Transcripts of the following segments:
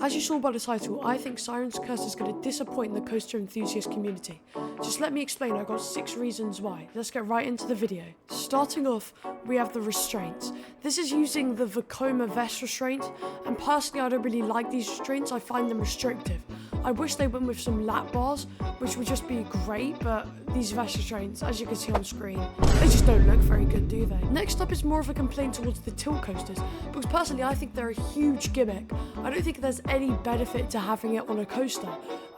As you saw by the title, I think Siren's Curse is going to disappoint the coaster enthusiast community. Just let me explain, I've got 6 reasons why. Let's get right into the video. Starting off, we have the Restraints. This is using the Vekoma vest restraint, and personally I don't really like these restraints, I find them restrictive. I wish they went with some lap bars, which would just be great, but these vest restraints, as you can see on screen, they just don't look very good, do they? Next up is more of a complaint towards the tilt coasters, because personally I think they're a huge gimmick. I don't think there's any benefit to having it on a coaster.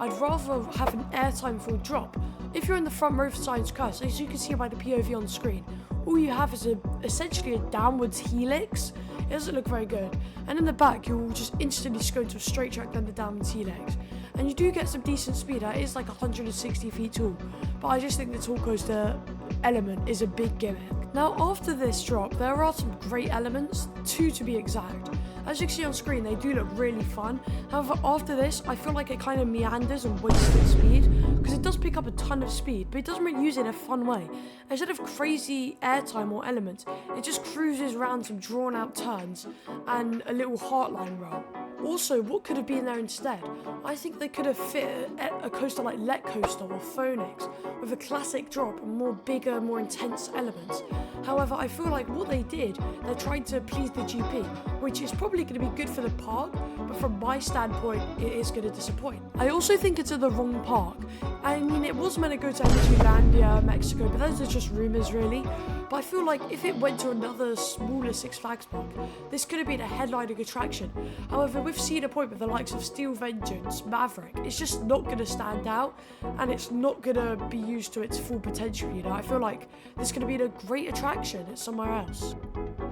I'd rather have an airtime full drop. If you're in the front row for Siren's Curse, as you can see by the POV on screen, all you have is essentially a downwards helix. It doesn't look very good. And in the back, you'll just instantly go into a straight track then the downwards helix. And you do get some decent speed. It is like 160 feet tall. But I just think the tall coaster element is a big gimmick. Now, after this drop, there are some great elements, 2 to be exact. As you can see on screen, they do look really fun. However, after this, I feel like it kind of meanders and wastes speed, because it does pick up a ton of speed, but it doesn't really use it in a fun way. Instead of crazy airtime or elements, it just cruises around some drawn out turns and a little heartline roll. Also, what could have been there instead? I think they could have fit a coaster like BLACKPOOL or Phoenix with a classic drop and more bigger, more intense elements. However, I feel like what they did, they tried to please the GP, which is probably going to be good for the park, but from my standpoint, it is going to disappoint. I also think it's at the wrong park. I mean, it was meant to go to Energylandia, Mexico, but those are just rumours really. But I feel like if it went to another smaller Six Flags park, this could have been a headlining attraction. However, with Cedar Point with the likes of Steel Vengeance, Maverick, it's just not going to stand out, and it's not going to be used to its full potential, you know. I feel like this is going to be a great attraction at somewhere else.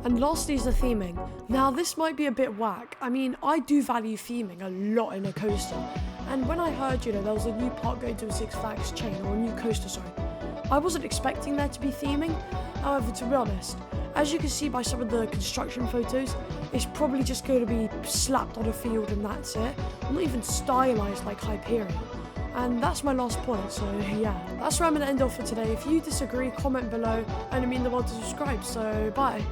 And lastly is the theming. Now, this might be a bit whack. I mean, I do value theming a lot in a coaster. And when I heard, you know, there was a new park going to a Six Flags chain, or a new coaster, sorry, I wasn't expecting there to be theming. However, to be honest, as you can see by some of the construction photos, it's probably just going to be slapped on a field and that's it. Not even stylized like Hyperion. And that's my last point, so yeah. That's where I'm going to end off for today. If you disagree, comment below, and it means the world to subscribe, so bye.